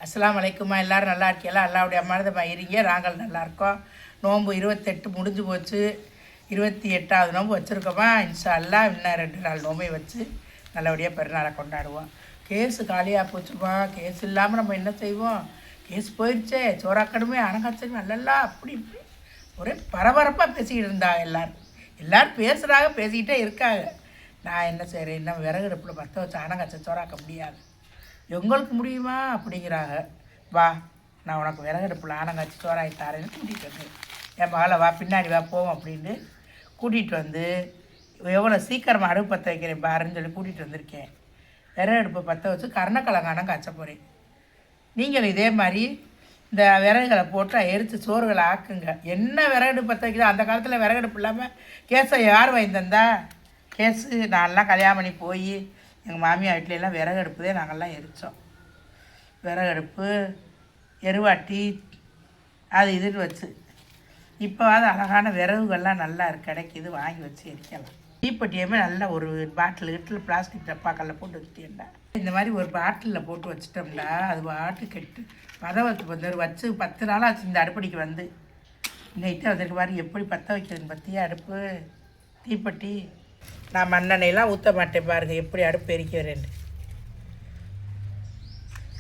அஸ்ஸலாமு அலைக்குமா. எல்லோரும் நல்லா இருக்கீங்களா? அல்லாவுடைய அம்மானதமா இருங்க. நாங்கள் நல்லா இருக்கோம். நோன்பு 28 முடிஞ்சு போச்சு. 28வது நோன்பு வச்சுருக்கோமா. இன்ஷா அல்லாஹ் இன்னும் 2 நாள் நோம்பை வச்சு நல்லபடியாக பெருநாளை கொண்டாடுவோம். கேஸு காலியாக போச்சுமா. கேஸ் இல்லாமல் நம்ம என்ன செய்வோம்? கேஸ் போயிடுச்சே, சோறாக்கணுமே, அணங்காச்சனுமே, அல்லல்லாம் அப்படி இப்படி ஒரே பரபரப்பாக பேசிக்கிட்டு இருந்தாங்க. எல்லோரும் பேசுகிறாங்க, பேசிக்கிட்டே இருக்காங்க. நான் என்ன செய்கிறேன், இன்னும் விறகு அடுப்பில் பற்ற வச்சு அணங்காச்ச சோறாக்க முடியாது. எங்களுக்கு முடியுமா அப்படிங்கிறாங்க. வா, நான் உனக்கு விறகடுப்பில் ஆனங்காய்ச்சி சோறாகி தாரேன்னு கூட்டிகிட்டு வந்தேன். என் மகளை வா, பின்னாடி வா போவோம் அப்படின்ட்டு கூட்டிகிட்டு வந்து எவ்வளோ சீக்கிரமாக அடுப்பு பற்ற வைக்கிறேன் பாருன்னு சொல்லி கூட்டிகிட்டு வந்திருக்கேன். விறகடுப்பை பற்ற வச்சு கருணக்கிழங்கானம் காய்ச்ச போகிறேன். நீங்கள் இதே மாதிரி இந்த விறகுகளை போட்டு எரித்து சோறுகளை ஆக்குங்க. என்ன விறகடுப்பு பற்ற வைக்குதோ, அந்த காலத்தில் விறகடுப்பு இல்லாமல் கேஸை யார் வாங்கி தந்தா? கேஸு நான்லாம் கல்யாணம் பண்ணி போய் எங்கள் மாமியார் வீட்டிலலாம் விறகடுப்பு தான் நாங்கள்லாம் எரித்தோம். விறகடுப்பு, எருவாட்டி, அது இதுன்னு வச்சு. இப்போவாது அழகான விறகுகள்லாம் நல்லா கிடைக்கிது, வாங்கி வச்சு எரிக்கலாம். தீப்பெட்டியுமே நல்லா ஒரு பாட்டில் பிளாஸ்டிக் டப்பாக்களில் போட்டு வச்சுட்டேன்டா. இந்த மாதிரி ஒரு பாட்டிலில் போட்டு வச்சிட்டோம்டா, அது பாட்டு கெட்டு பதவத்துக்கு வந்து வச்சு 10 நாள் ஆச்சு இந்த அடுப்படிக்கு வந்து. இன்னைக்கு வந்துருக்கு மாதிரி எப்படி பற்ற வைக்கிறதுன்னு பற்றியா அடுப்பு தீப்பெட்டி. நான் மண்ணெண்ணெயெல்லாம் ஊற்ற மாட்டேன் பாருங்கள், எப்படி அடுப்பு எரிக்க வரேன்.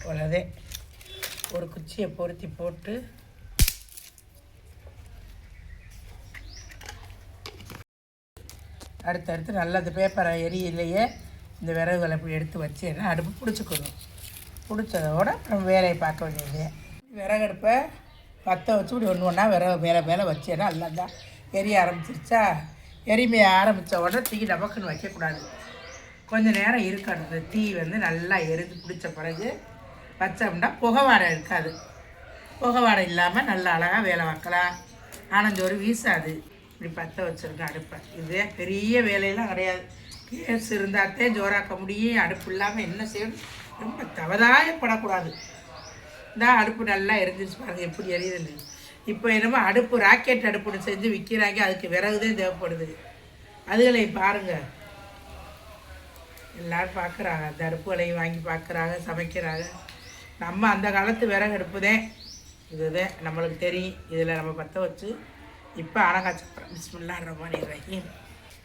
அவ்வளோதே, ஒரு குச்சியை பொருத்தி போட்டு அடுத்தடுத்து நல்லா அந்த பேப்பரை எரியிலேயே இந்த விறகுகளை இப்படி எடுத்து வச்சேன்னா அடுப்பு பிடிச்சிக்கணும். பிடிச்சதோட நம்ம வேலையை பார்க்க வேண்டியது. விறகடுப்பை பற்ற வச்சு இப்படி ஒன்று ஒன்றா விறகு மேலே வச்சேன்னா நல்லா தான் எரிய ஆரம்பிச்சிருச்சா. எரிமையை ஆரம்பித்த உடனே தீ டபக்குன்னு வைக்கக்கூடாது, கொஞ்சம் நேரம் இருக்கணும். அந்த தீ வந்து நல்லா எரிஞ்சு பிடிச்ச பிறகு வச்சோம்னா புகை வாடை இருக்காது. புகை வாடை இல்லாமல் நல்லா அழகாக வேலை வைக்கலாம். ஆனஞ்சோறு வீசாது. இப்படி பற்ற வச்சுருக்கேன் அடுப்பை. இதே பெரிய வேலையெல்லாம் கிடையாது. கேஸ் இருந்தால்தே ஜோராக்க முடியும். அடுப்பு இல்லாமல் என்ன செய்யணும், ரொம்ப தவதாயப்படக்கூடாது. இந்த அடுப்பு நல்லா எரிஞ்சிருச்சு பாருங்கள் எப்படி எரியுதுன்னு. இப்போ என்னமோ அடுப்பு ராக்கெட் அடுப்புன்னு செஞ்சு விற்கிறாங்க, அதுக்கு விறகுதான் தேவைப்படுது. அதுகளை பாருங்கள், எல்லோரும் பார்க்குறாங்க. அந்த அடுப்புகளையும் வாங்கி பார்க்குறாங்க, சமைக்கிறாங்க. நம்ம அந்த காலத்து விறகு அடுப்புதேன், இதுதான் நம்மளுக்கு தெரியும். இதில் நம்ம பற்ற வச்சு இப்போ அனகாச்சப்பறம் பிஸ்மில்லாஹ்ர்-ரஹ்மான்-ரஹீம்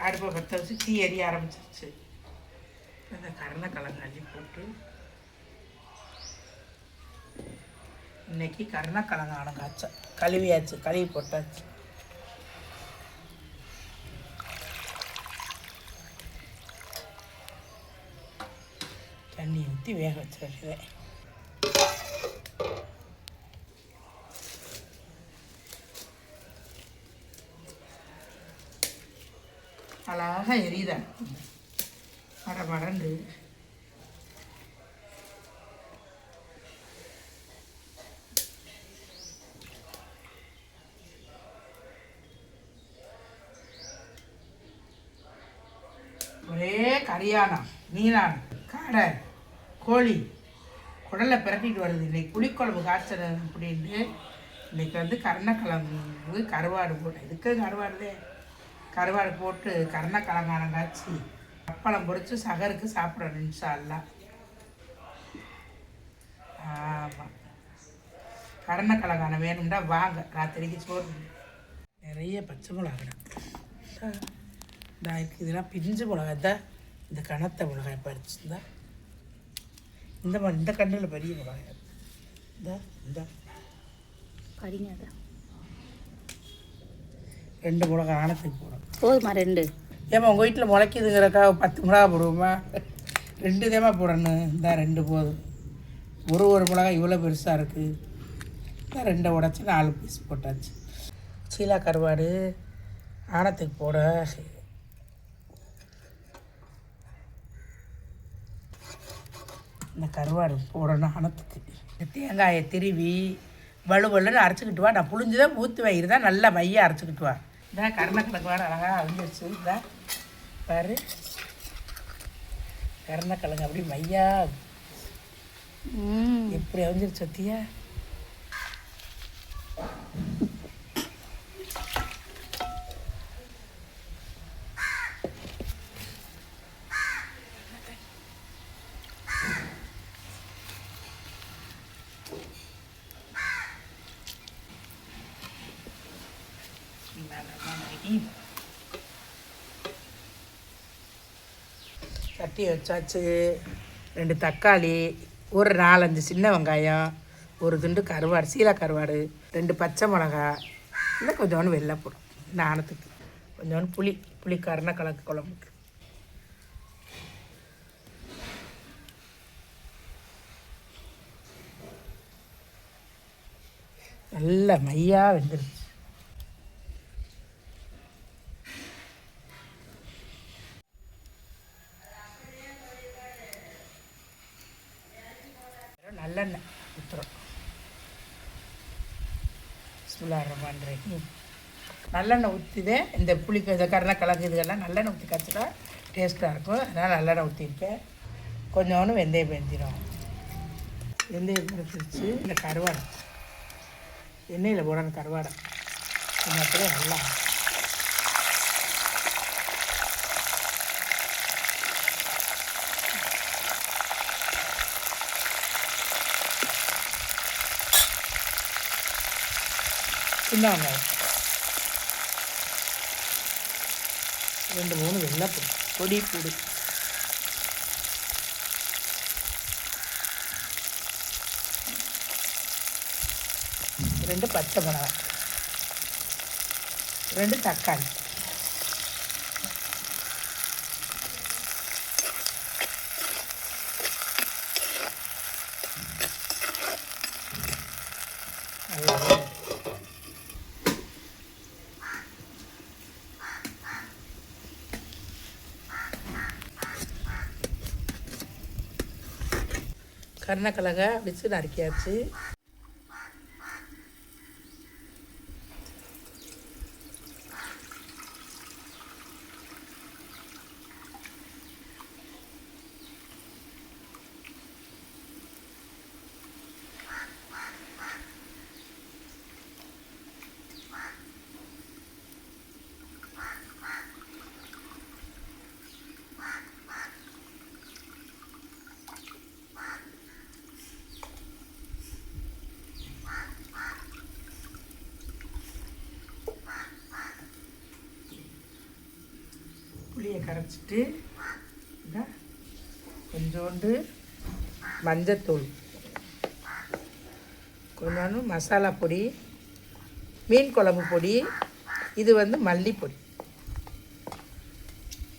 அடுப்பை பற்ற வச்சு தீ எரிய ஆரம்பிச்சிருச்சு. அந்த கருணக்கிழங்கு அள்ளி போட்டு இன்றைக்கி கருணக்கிழங்கு அனங்காய்ச்சா கழுவியாச்சு, கழுவி போட்டாச்சு. தண்ணி ஊற்றி வேக வச்சிருக்கேன். அழகாக எரியுதா மடமடண்டு. ஒரே கரியானம், மீனான், காடை, கோழி குடலை பிரட்டிட்டு வருது. இன்றைக்கி புளிக்குழம்பு காய்ச்சல் அப்படின்ட்டு இன்றைக்கி வந்து கருணக்கிழங்கு கருவாடு போட்டேன். இதுக்கு கருவாடுதே, கருவாடு போட்டு கருணக்கிழங்கானம் காய்ச்சி அப்பளம் பொரித்து சகருக்கு சாப்பிடணும் இன்ஷா அல்லாஹ். ஆமாம், கருணக்கிழங்கானம் வேணும்னா வாங்க, ராத்திரிக்கு சோறு. நிறைய பச்சை மிளகாய் தான் இருக்குது. இதெல்லாம் பிஞ்சு மிளகாய் தான். இந்த கனத்த மிளகாய் பறிச்சுருந்தா இந்த கண்ணில் பெரிய மிளகாய் இந்த கறிங்க தான் 2 மிளகாய் ஆனத்துக்கு போடும். போதுமா 2? ஏமா உங்கள் வீட்டில் முளைக்குதுங்கிறக்கா 10 மிளகா போடுவோமா? 2 தேமா போடணும். இந்த 2 போதும். ஒரு மிளகாய் இவ்வளோ பெருசாக இருக்குது. இந்த 2 உடச்சி 4 பீஸ் போட்டாச்சு. சீலா கருவாடு ஆனத்துக்கு போட இந்த கருவாடு போடணும் ஆனத்துக்கு. இந்த தேங்காயை திருவி வலுவலுன்னு அரைச்சிக்கிட்டு வா. நான் புளிஞ்சுதான் ஊற்றுவேன். இதுதான் நல்லா மையாக அரைச்சிக்கிட்டு வா. இந்த கருணக்கிழங்கு வேறு அழகாக அழிஞ்சிருச்சு. இந்த பாரு, கருணக்கிழங்கு அப்படி மையா எப்படி அழிஞ்சிருச்சு சத்தியா. சட்டி வச்சாச்சு. 2 தக்காளி, ஒரு 4-5 சின்ன வெங்காயம், ஒரு துண்டு கருவாடு, சீலா கருவாடு, 2 பச்சை மிளகா, இல்லை கொஞ்சோண்டு வெள்ளைப்பூடு நாணத்துக்கு, கொஞ்சோண்டு புளி கருணக்கிழங்கு குழம்புக்கு. நல்ல மையாக வெந்துருச்சு. நல்லெண்ணெய் ஊற்றுறோம். பிஸ்மில்லாஹிர்ரஹ்மானிர்ரஹீம். நல்லெண்ணெய் ஊற்றிதே இந்த இந்த கருணக்கிழங்கு இதுகெல்லாம் நல்லெண்ணெய் ஊற்றி கரைச்சிட்டா டேஸ்ட்டாக இருக்கும். அதனால் நல்லெண்ணெய் ஊற்றிருக்கேன். கொஞ்சோண்டு வெந்தயம் வெந்திடும். வெந்தயம் பிடிச்சிருச்சு. இந்த கருவாடை எண்ணெயில் போடணும். கருவாடை அப்படியே நல்லா சின்ன வெங்காயம் 2-3 வெள்ளைப்பூடு பொடி பூடு, 2 பச்சை மிளகாய், 2 தக்காளி, நல்லா கருணக்கிழங்கை வச்சு நறுக்கியாச்சு. புளியை கரைச்சிட்டு கொஞ்சோண்டு மஞ்சத்தூள், கொஞ்சோண்டு மசாலா பொடி, மீன் குழம்பு பொடி, இது வந்து மல்லிப்பொடி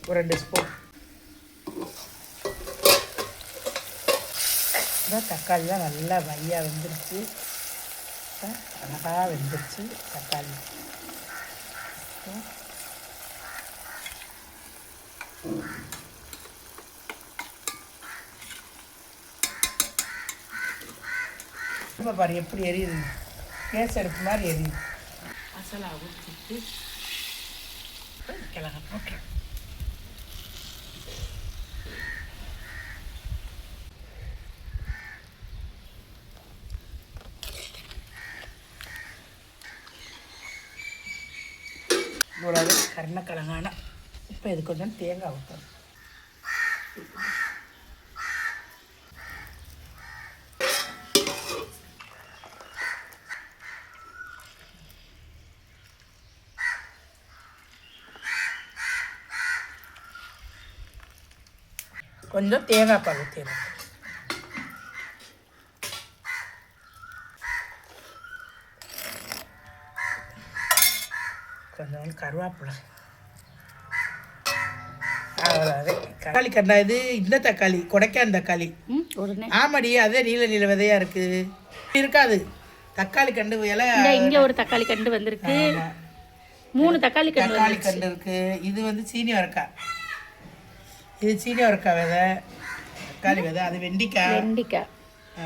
ஒரு 2 ஸ்பூன். தக்காளிலாம் நல்லா மையாக வெந்துருச்சு. அழகாக வெந்துருச்சு தக்காளி. இப்போ பாரு எப்படி எரியுது, கேஸ் எடுப்பு மாதிரி எரியுது. மசாலா ஊற்றிட்டு கிழங்க போட்டு இவ்வளவு கருணக்கிழங்கான. இப்போ இது கொஞ்சம் தேங்காய் ஊற்றணும். கொஞ்சம் தேங்காய் பால் ஊற்றிடணும். கொஞ்சம் கருவேப்பிலை. அவ்வளோ தக்காளி கண்டா. இது இந்த தக்காளி கொடைக்கான் தக்காளி. ஆமாடி, அதே நீல நீல விதையாக இருக்குது. இருக்காது தக்காளி கண்டு இலை. இங்கே ஒரு தக்காளி கண்டு வந்திருக்கு. 3 தக்காளி கண்டு இருக்குது. இது வந்து சீனி வரக்காய். இது சீனி வரக்காய் விதை, தக்காளி விதை. அது வெண்டிக்காய்.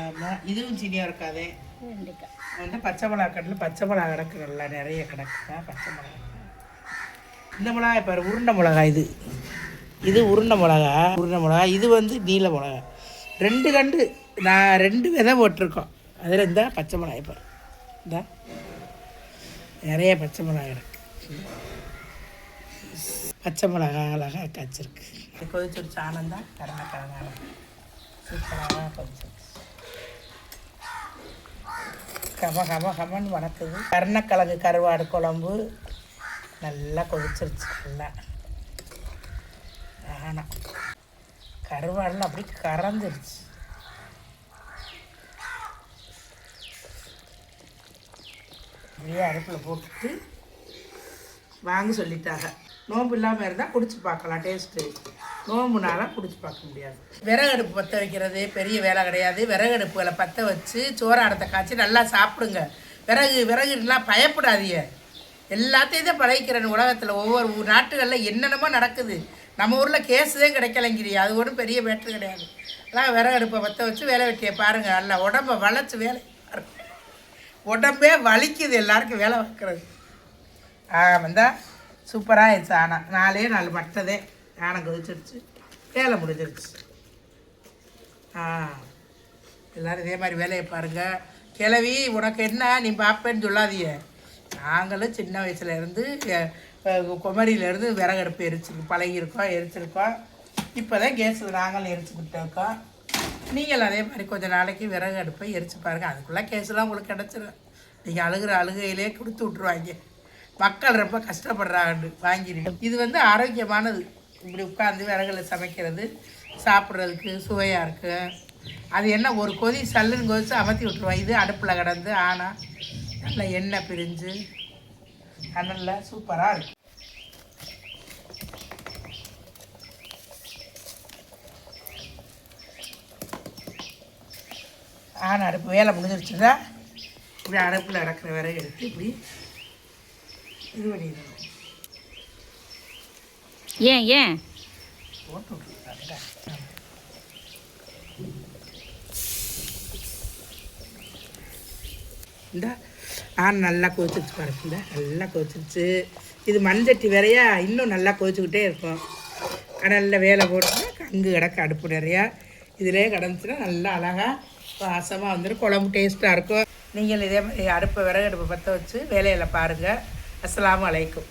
ஆமாம், இதுவும் சீனி வரக்காதே. வெண்டிக்காய் வந்து பச்சை மிளகா கட்டில் பச்சை மிளகா கிடக்கு. நல்லா நிறைய கிடக்குதா பச்சை மிளகா. இந்த மிளகா இப்போ உருண்டை மிளகா. இது உருண்டை மிளகா. இது வந்து நீல மிளகா. 2 கண்டு நான் 2 விதை போட்டிருக்கோம். அதில் இந்த பச்சை மிளகாய் பாரு. இந்த நிறைய பச்சை மிளகா கிடக்கு. பச்சை மிளகா அழகாக காய்ச்சிருக்கு. கொதிச்சிருச்சு. ஆனந்தான் கருணக்கிழங்கான சூப்பராக கொதிச்சிருச்சு. கமன்னு வணக்குது. கருணக்கிழங்கு கருவாடு குழம்பு நல்லா கொதிச்சிருச்சு. நல்லா ஆனால் கருவாடெல்லாம் அப்படி கறந்துருச்சு. அப்படியே அடுப்பில் போட்டுட்டு வாங்க சொல்லிட்டாங்க. நோம்பு இல்லாமல் இருந்தால் குடிச்சு பார்க்கலாம், டேஸ்ட்டு. நோம்புனால குடிச்சு பார்க்க முடியாது. விறகு அடுப்பு பற்ற வைக்கிறது பெரிய வேலை கிடையாது. விறகு அடுப்புகளை பற்ற வச்சு சோறாடத்தை காய்ச்சி நல்லா சாப்பிடுங்க. விறகுலாம் பயப்படாதீங்க. எல்லாத்தையும் தான் பழகிக்கிறேன். உலகத்தில் ஒவ்வொரு நாட்டுகளில் என்னென்னமோ நடக்குது. நம்ம ஊரில் கேஸு தான் கிடைக்கலைங்கிறீ, அது ஒன்றும் பெரிய மேட்ரு கிடையாது. எல்லாம் விறகு அடுப்பை பற்ற வச்சு வேலை வெட்டியை பாருங்கள். நல்லா உடம்பை வளைச்சி வேலை பாருங்கள். உடம்பே வலிக்குது எல்லாருக்கும் வேலை வைக்கிறது. வந்தால் சூப்பராக ஆயிடுச்சு. ஆனால் 4 மட்டதே யானை கொதிச்சிருச்சு, வேலை முடிஞ்சிருச்சு. எல்லோரும் இதே மாதிரி வேலையை பாருங்கள். கிளவி உனக்கு என்ன நீ பார்ப்பேன்னு சொல்லாதீங்க. நாங்களும் சின்ன வயசுலேருந்து குமரியிலேருந்து விறகடுப்பு எரிச்சிருக்கோம். இப்போ தான் கேஸில் நாங்களும் எரிச்சுக்கிட்டு இருக்கோம். நீங்கள் அதே மாதிரி கொஞ்சம் நாளைக்கு விறகு அடுப்பை எரிச்சு பாருங்கள். அதுக்குள்ளே கேஸெலாம் உங்களுக்கு கிடச்சிடும். நீங்கள் அழுகையிலே கொடுத்து விட்ருவாங்க. மக்கள் ரொம்ப கஷ்டப்படுறாங்க வாங்கிடுங்க. இது ஆரோக்கியமானது. இப்படி உட்காந்து விறகுல சமைக்கிறது சாப்பிட்றதுக்கு சுவையாக இருக்குது. அது என்ன ஒரு கொதி சல்லுன்னு கொதிச்சு அமர்த்தி விட்ருவோம். இது அடுப்பில் கிடந்து ஆனால் நல்லா எண்ணெய் பிரிஞ்சு நல்லா சூப்பராக இருக்கும். அடுப்பு வேலை முடிஞ்சிருச்சுன்னா இப்படி அடுப்பில் அடக்கிற விறகு எடுத்து இப்படி இது பண்ணிடுறோம். ஏன் போட்டு விட்ருக்காங்க. இந்த நல்லா கொதிச்சிருச்சு பாருங்க. நல்லா கொதிச்சிருச்சு. இது மண்சட்டி வேறையா இன்னும் நல்லா கொதிச்சுக்கிட்டே இருக்கும். கடலில் வேலை போட்டுன்னா கங்கு கிடக்கு அடுப்பு நிறையா. இதிலே கிடந்துச்சுன்னா நல்லா அழகாக வாசமாக வந்துடும். குழம்பு டேஸ்ட்டாக இருக்கும். நீங்கள் இதே மாதிரி விறகு அடுப்பை பற்ற வச்சு வேலையில் பாருங்கள். அஸ்ஸலாமு அலைக்கும்.